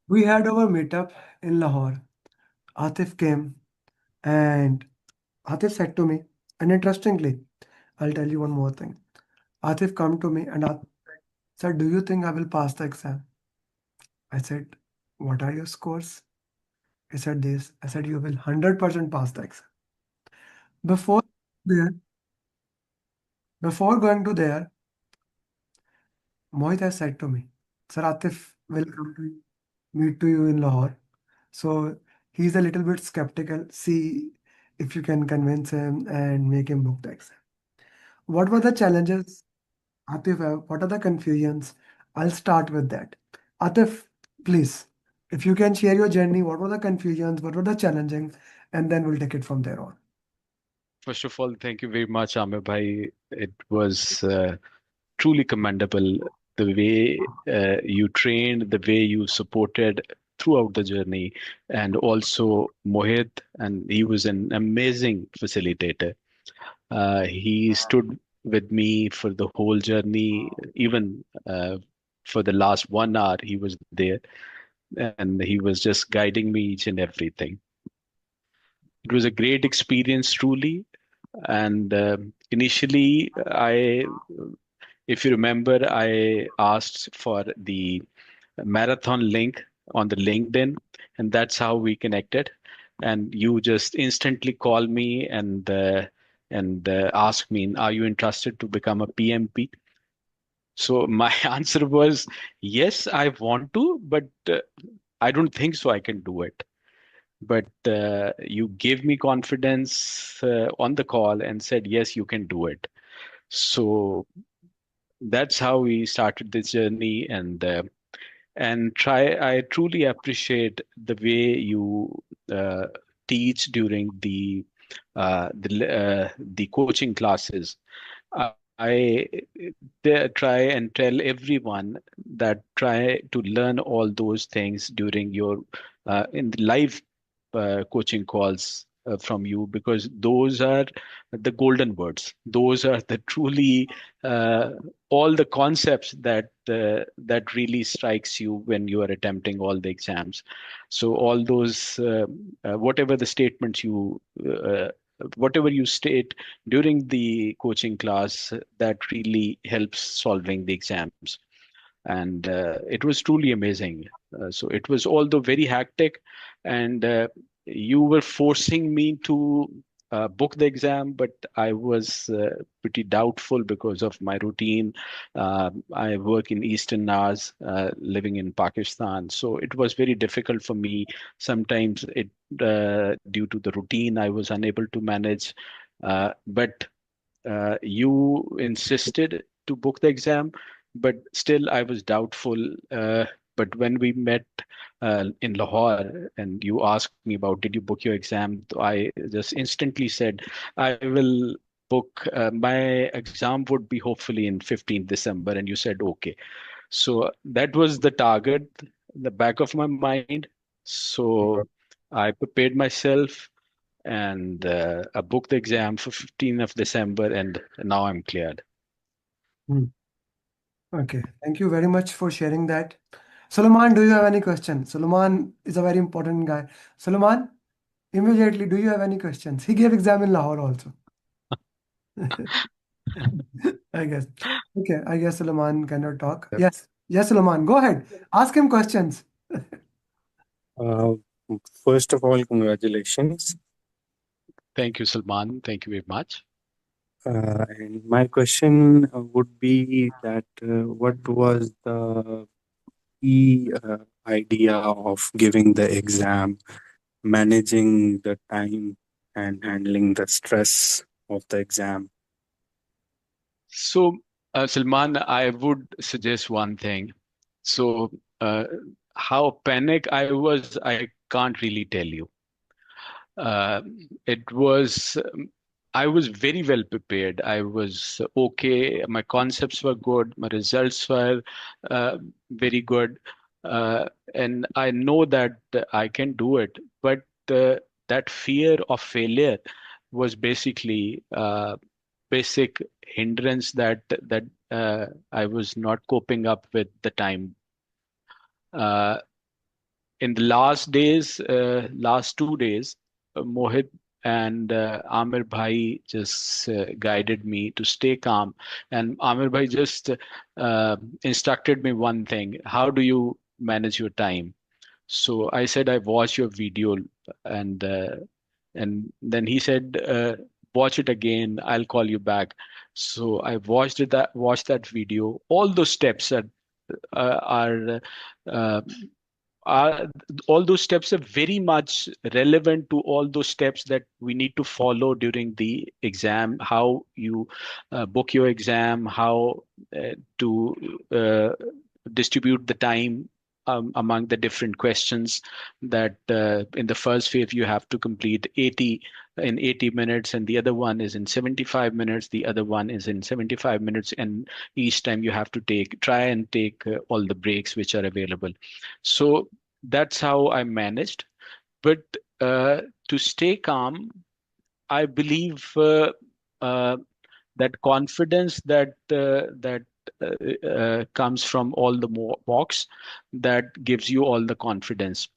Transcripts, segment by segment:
We had our meetup in Lahore. Atif came and Atif said to me, and interestingly, I'll tell you one more thing. Atif come to me and Atif said, "Do you think I will pass the exam?" I said, "What are your scores?" He said this. I said, "You will 100% pass the exam." Before there, before going to there, Mohit has said to me, "Sir, Atif will come to meet to you in Lahore." So he's a little bit skeptical. See if you can convince him and make him book the exam. What were the challenges, Atif? What are the confusions? I'll start with that. Atif, please, if you can share your journey, what were the confusions, what were the challenging, and then we'll take it from there on. First of all, thank you very much, Amir Bhai. It was truly commendable the way you trained, the way you supported throughout the journey, and also Mohit, and he was an amazing facilitator. He stood with me for the whole journey, even for the last 1 hour, he was there, and he was just guiding me each and everything. It was a great experience, truly. And initially, if you remember, I asked for the marathon link on the LinkedIn, and that's how we connected. And you just instantly call me and ask me, "Are you interested to become a PMP?" So my answer was, "Yes, I want to, but I don't think so. I can do it." But you gave me confidence on the call and said, "Yes, you can do it." So that's how we started this journey, and try. I truly appreciate the way you uh, teach during the coaching classes. I try and tell everyone that try to learn all those things during your in the live coaching calls from you, because those are the golden words. Those are the truly uh, all the concepts that really strikes you when you are attempting all the exams. So all those whatever the statements you whatever you state during the coaching class, that really helps solving the exams. And it was truly amazing. So it was, although very hectic, and you were forcing me to book the exam, but I was pretty doubtful because of my routine. I work in Eastern hours, living in Pakistan, so it was very difficult for me. Sometimes it due to the routine, I was unable to manage. But you insisted to book the exam, but still I was doubtful. But when we met in Lahore and you asked me about, did you book your exam? I just instantly said, I will book. My exam would be hopefully in 15th December. And you said, okay. So that was the target, the back of my mind. So I prepared myself and I booked the exam for 15th of December, and now I'm cleared. Hmm. Okay, thank you very much for sharing that. Suleiman, do you have any question? Suleiman is a very important guy. Suleiman, immediately, do you have any questions? He gave exam in Lahore also. I guess. Okay, I guess Suleiman cannot talk. Yes, yes, Suleiman, go ahead. Ask him questions. Uh, First of all, congratulations. Thank you, Salman. Thank you very much. And my question would be that what was the key idea of giving the exam, managing the time, and handling the stress of the exam? So, Salman, I would suggest one thing. So, uh, how panic I was, I can't really tell you. Uh, it was, I was very well prepared. I was okay. My concepts were good. My results were uh, very good. And I know that I can do it. But that fear of failure was basically basic hindrance that I was not coping up with the time. Uh, in the last days, last 2 days, Mohit and Amir Bhai just guided me to stay calm. And Amir Bhai just instructed me one thing: how do you manage your time? So I said, I watched your video, and then he said, watch it again. I'll call you back. So I watched that video. All those steps are uh, are all those steps are very much relevant to all those steps that we need to follow during the exam. How you book your exam, how to distribute the time among the different questions. That in the first phase you have to complete 80 in 80 minutes, and the other one is in 75 minutes, the other one is in 75 minutes, and each time you have to try and take all the breaks which are available. So that's how I managed. But to stay calm, I believe uh, that confidence that comes from all the mocks, that gives you all the confidence.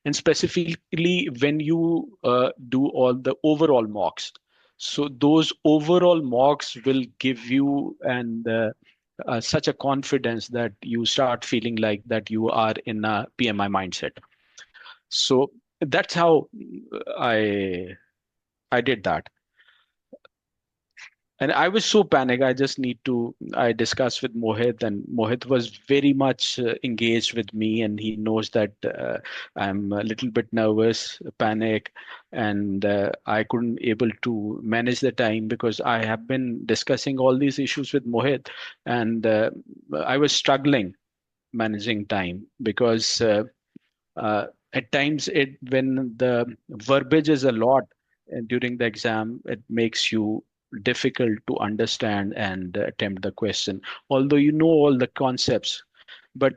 And specifically when you do all the overall mocks, so those overall mocks will give you and such a confidence that you start feeling like that you are in a PMI mindset. So that's how I I did that. And I was so panicked. I discussed with Mohit, and Mohit was very much engaged with me, and he knows that I'm a little bit nervous, panic, and I couldn't able to manage the time because I have been discussing all these issues with Mohit, and I was struggling managing time because at times when the verbiage is a lot during the exam, it makes you difficult to understand and attempt the question, although you know all the concepts. But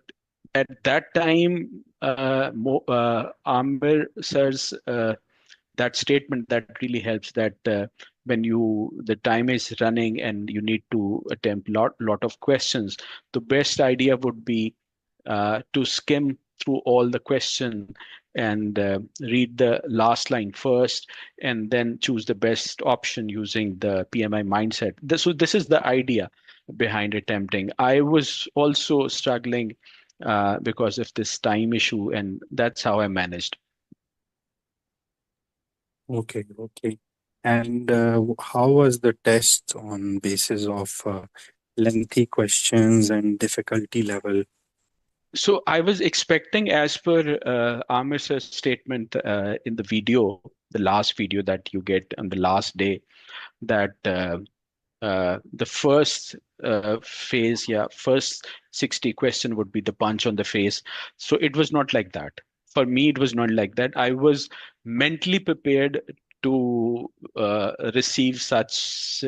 at that time, Amir sir's that statement that really helps, that when you the time is running and you need to attempt lot of questions, the best idea would be to skim through all the question and read the last line first, and then choose the best option using the PMI mindset. So this is the idea behind attempting. I was also struggling because of this time issue, and that's how I managed. Okay, okay. And how was the test on basis of lengthy questions and difficulty level? So I was expecting, as per Amir's statement in the video, the last video that you get on the last day, that the first phase, yeah, first 60 question would be the punch on the face. So it was not like that. For me, it was not like that. I was mentally prepared to receive such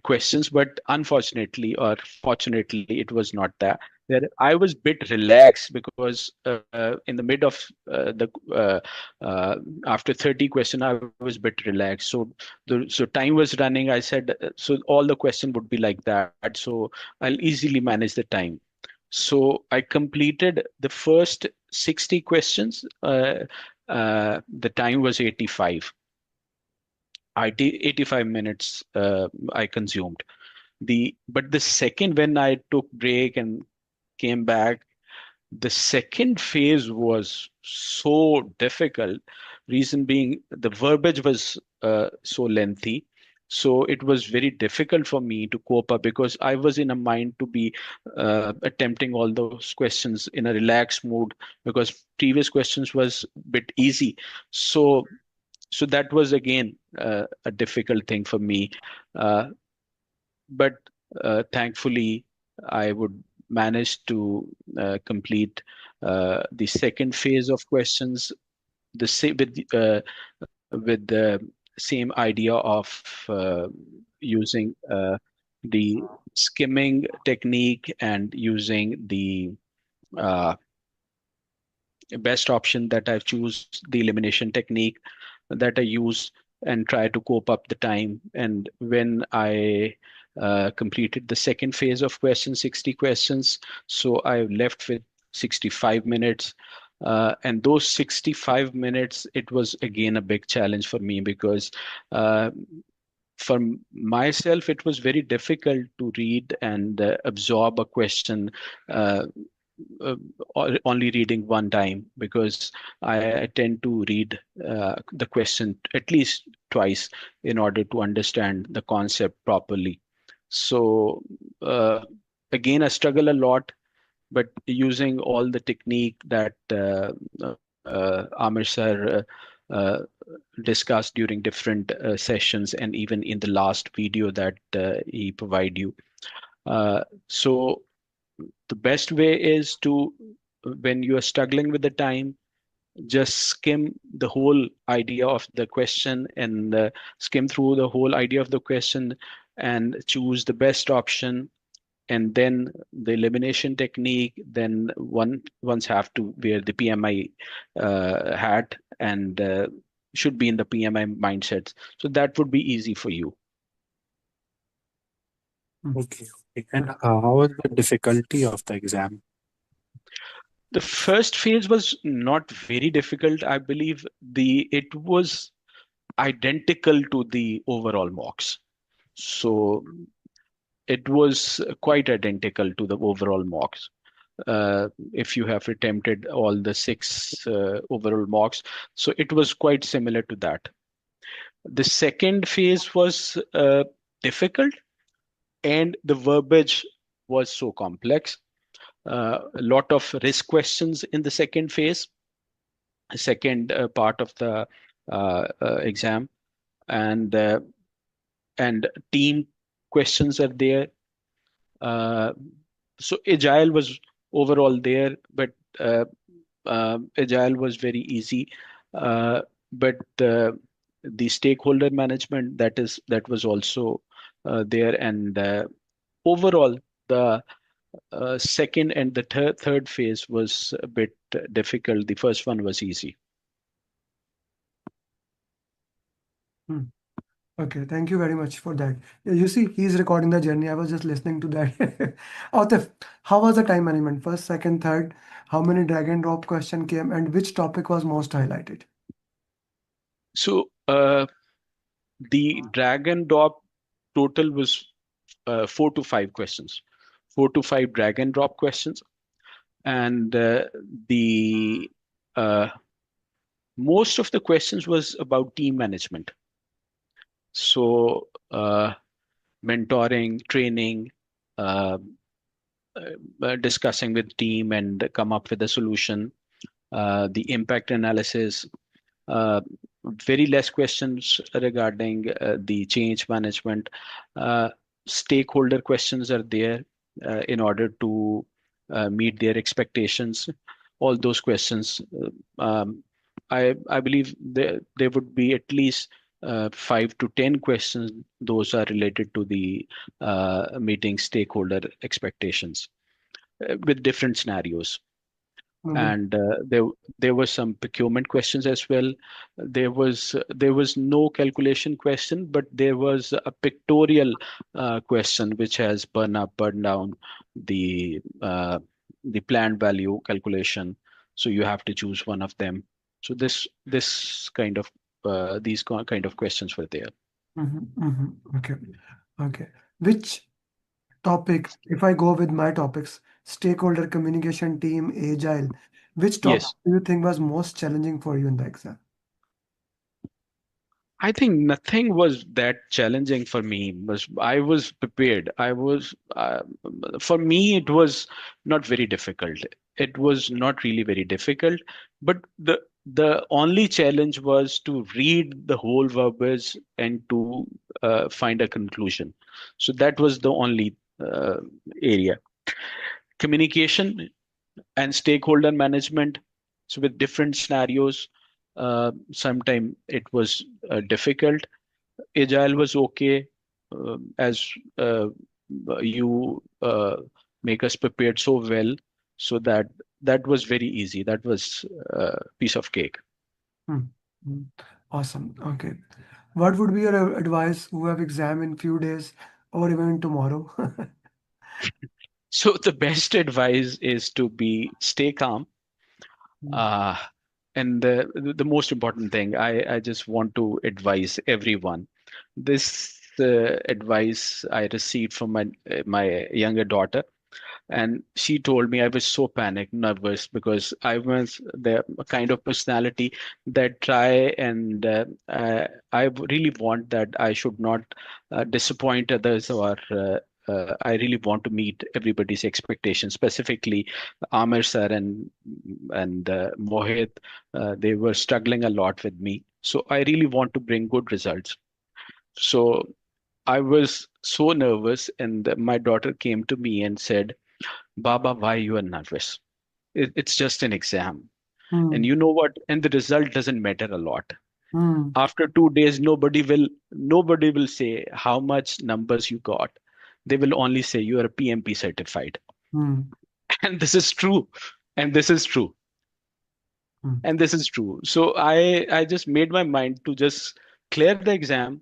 questions, but unfortunately or fortunately, it was not that. I was bit relaxed because in the mid of the after 30 question, I was bit relaxed. So time was running. I said, so all the question would be like that. So I'll easily manage the time. So I completed the first 60 questions. The time was 85. 85 minutes I consumed. But the second, when I took break and came back, the second phase was so difficult. Reason being, the verbiage was so lengthy. So it was very difficult for me to cope up because I was in a mind to be attempting all those questions in a relaxed mood, because previous questions was a bit easy. So that was again a difficult thing for me. Uh, but thankfully, I would manage to complete the second phase of questions the same with the same idea of uh, using the skimming technique and using the uh, best option that I choose, the elimination technique that I use, and try to cope up the time. And when I completed the second phase of questions, 60 questions, so I left with 65 minutes. And those 65 minutes, it was again a big challenge for me because uh, for myself, it was very difficult to read and absorb a question uh, uh, only reading one time, because I tend to read the question at least twice in order to understand the concept properly. So uh, again, I struggle a lot, but using all the technique that Amir sir uh, discussed during different sessions, and even in the last video that he provide you. So the best way is to, when you are struggling with the time, just skim the whole idea of the question and skim through the whole idea of the question and choose the best option, and then the elimination technique. Then one's have to wear the PMI hat and should be in the PMI mindset. So that would be easy for you. Okay, okay. And how was the difficulty of the exam? The first phase was not very difficult. I believe the it was identical to the overall mocks. So it was quite identical to the overall mocks. If you have attempted all the six overall mocks. So it was quite similar to that. The second phase was difficult, and the verbiage was so complex. A lot of risk questions in the second phase, second part of the exam, and team questions are there. Uh, so agile was overall there, but agile was very easy. Uh, but the stakeholder management, that was also there, and overall the second and the third phase was a bit difficult. The first one was easy. Hmm. Okay, thank you very much for that. Yeah, you see, he's recording the journey. I was just listening to that. Atif, how was the time management? First, second, third? How many drag and drop question came, and which topic was most highlighted? So the drag and drop total was 4 to 5 questions, 4 to 5 drag and drop questions, and the most of the questions was about team management. So mentoring, training, uh, discussing with team and come up with a solution, the impact analysis. Uh, Very less questions regarding the change management. Uh, Stakeholder questions are there in order to meet their expectations. All those questions, I believe there would be at least 5 to 10 questions. Those are related to the meeting stakeholder expectations with different scenarios. Mhm. And there were some procurement questions as well. There was no calculation question, but there was a pictorial question which has burn up, burn down the planned value calculation. So you have to choose one of them. So this kind of these kind of questions were there. Okay, okay. Which topic, if I go with my topics, stakeholder communication, team, agile, which topic Yes. do you think was most challenging for you in the exam? I think nothing was that challenging for me. I was prepared. For me, it was not very difficult. It was not really very difficult, but the only challenge was to read the whole verbiage and to find a conclusion. So that was the only area. Communication and stakeholder management. So with different scenarios, sometimes it was difficult. Agile was okay, as you make us prepared so well, so that was very easy. That was a piece of cake. Hmm. Hmm. Awesome. Okay. What would be your advice who have exam in few days or even tomorrow? So the best advice is to be stay calm, Hmm. Uh, and the most important thing, I just want to advise everyone. This advice I received from my younger daughter, and she told me I was so panicked, nervous because I was the kind of personality that try and I really want that I should not disappoint others or I really want to meet everybody's expectations, specifically Amir sir and Mohit. They were struggling a lot with me, so I really want to bring good results. So I was so nervous, and my daughter came to me and said, Baba, why you are nervous? It's just an exam. And Hmm. you know what? And the result doesn't matter a lot. Hmm. After 2 days, nobody will say how much numbers you got. They will only say you are a PMP certified. Hmm. And this is true. And this is true. Hmm. And this is true. So I just made my mind to just clear the exam,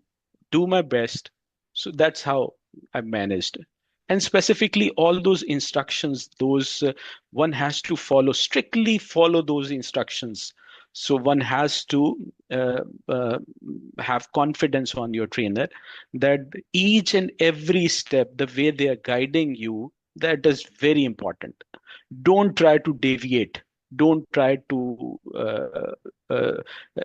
do my best. So that's how I managed. And specifically, all those instructions, those one has to follow, strictly follow those instructions. So one has to uh, have confidence on your trainer that each and every step, the way they are guiding you, that is very important. Don't try to deviate. Don't try to uh,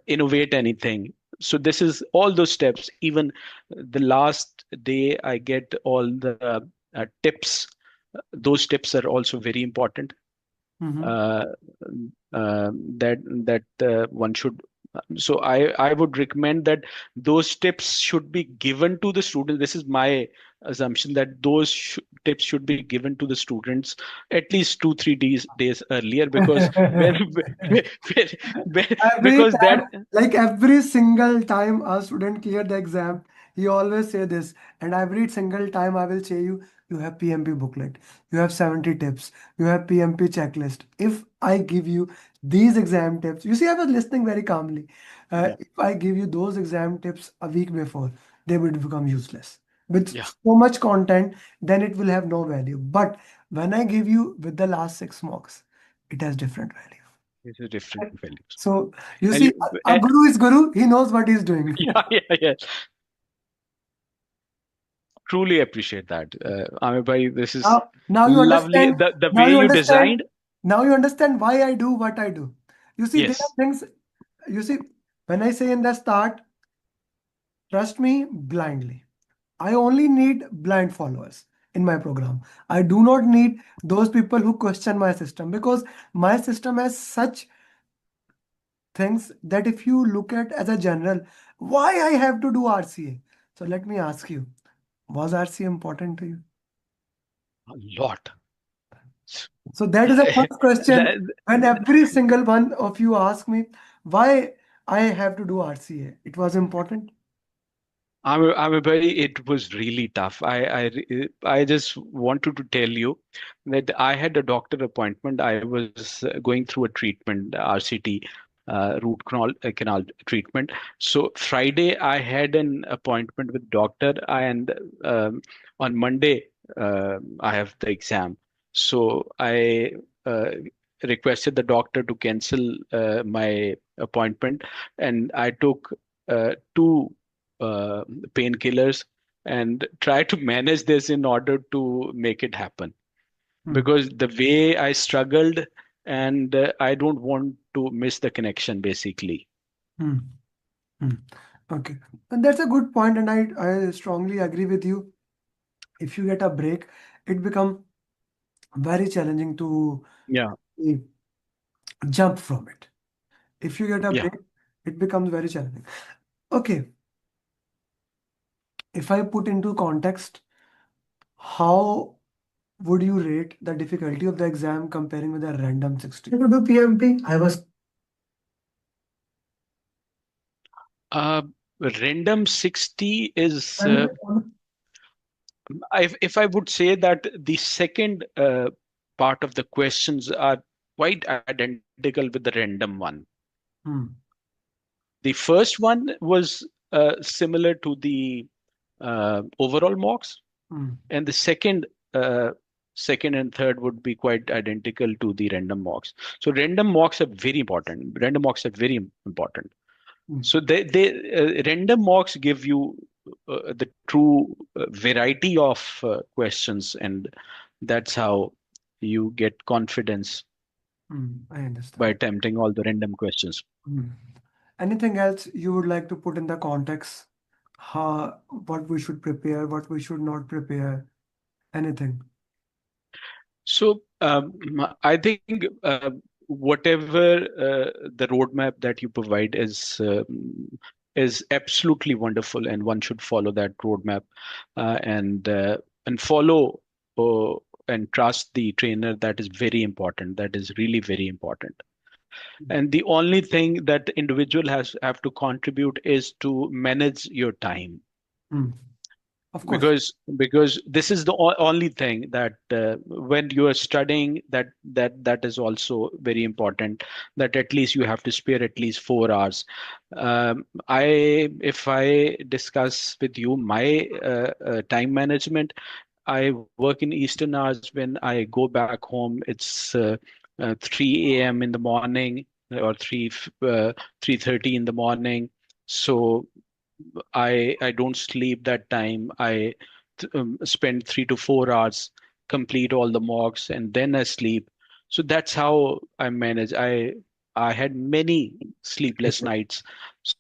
innovate anything. So this is all those steps. Even the last day I get all the tips. Those tips are also very important. Hmm. uh, that one should. So I would recommend that those tips should be given to the students. This is my assumption that those tips should be given to the students at least 2 3 days earlier, because when, when, when Every because that. time, like every single time a student clear the exam, he always say this, and every single time I will say you, you have PMP booklet, you have 70 tips, you have PMP checklist. If I give you these exam tips, you see, I was listening very calmly. Yeah, If I give you those exam tips a week before, they would become useless. With yeah, so much content, then it will have no value. But when I give you with the last 6 marks, it has different value. these are different values. So you And see, a guru is guru. He knows what he's doing. yeah, yeah, yeah. Truly appreciate that. Amir bhai, this is Now you lovely. understand. The Now way you you understand. designed. Now you understand why I do what I do. You see, there are Yes. things. You see, when I say in the start, trust me blindly. I only need blind followers in my program. I do not need those people who question my system, because my system has such things that if you look at as a general, why I have to do RCA. So let me ask you, was RCA important to you? A lot. So that is the first question. That, When every single one of you ask me why I have to do RCA, it was important. I'm very, it was really tough. I just wanted to tell you that I had a doctor appointment. I was going through a treatment, RCT, root canal treatment. So Friday I had an appointment with doctor, and on Monday I have the exam. So I uh, requested the doctor to cancel my appointment, and I took two uh, painkillers and try to manage this in order to make it happen, Hmm, because the way I struggled, and I don't want to miss the connection basically. hmm, hmm. Okay. And that's a good point, and I strongly agree with you. If you get a break, it becomes very challenging to Yeah, eh, jump from it. If you get a yeah. break, it becomes very challenging. Okay, if I put into context, how would you rate the difficulty of the exam comparing with a random 60? To do PMP, I was uh, Random 60 is and if I would say that the second part of the questions are quite identical with the random one. hmm, The first one was similar to the overall marks, hmm, and the second uh, second and third would be quite identical to the random mocks. So random mocks are very important. Random mocks are very important. Mm, So they random mocks give you the true variety of questions, and that's how you get confidence I by understand. attempting all the random questions. Mm. Anything else you would like to put in the context? How, what we should prepare, what we should not prepare, anything? So I think whatever the roadmap that you provide is absolutely wonderful, and one should follow that roadmap and follow uh, and trust the trainer. That is very important. That is really very important. And the only thing that the individual has have to contribute is to manage your time, Mm, of course. because this is the only thing that when you are studying, that is also very important, that at least you have to spare at least 4 hours. I If I discuss with you my time management, I work in Eastern hours. When I go back home, it's 3 a.m. in the morning, or 3:30 in the morning. So I don't sleep that time. I spend 3 to 4 hours, complete all the mocks, and then I sleep. So that's how I manage. I had many sleepless nights,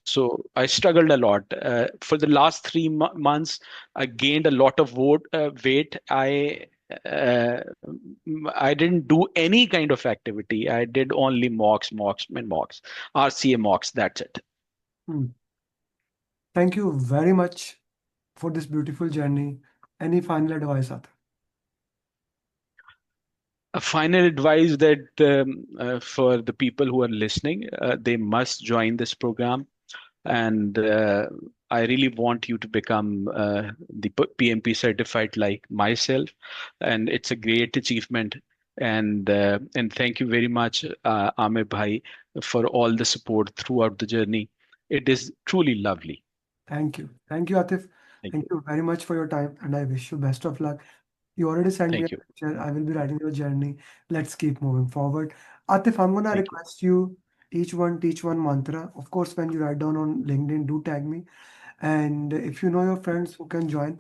so I struggled a lot. For the last 3 months, I gained a lot of weight. Uh, I didn't do any kind of activity. I did only mocks, and mocks, RCA mocks. That's it. Mm. Thank you very much for this beautiful journey. Any final advice, Atif? A final advice that for the people who are listening, they must join this program, and I really want you to become the PMP certified like myself, and it's a great achievement. And thank you very much, Amir Bhai, for all the support throughout the journey. It is truly lovely. Thank you. Thank you, Atif. Thank Thank you. you very much for your time, and I wish you best of luck. You already sent me a Thank you. picture. I will be writing your journey. Let's keep moving forward. Atif, I'm gonna Thank you. request you each one teach one mantra. Of course, when you write down on LinkedIn, do tag me. And if you know your friends who can join,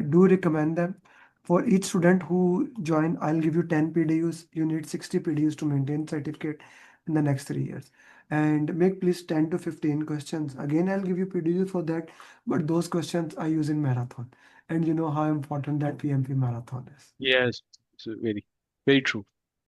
do recommend them. For each student who join, I'll give you 10 PDUs. You need 60 PDUs to maintain certificate in the next 3 years. And make please 10 to 15 questions. Again, I'll give you PDUs for that, but those questions I use in marathon. And you know how important that PMP marathon is. Yes, it's very, very true.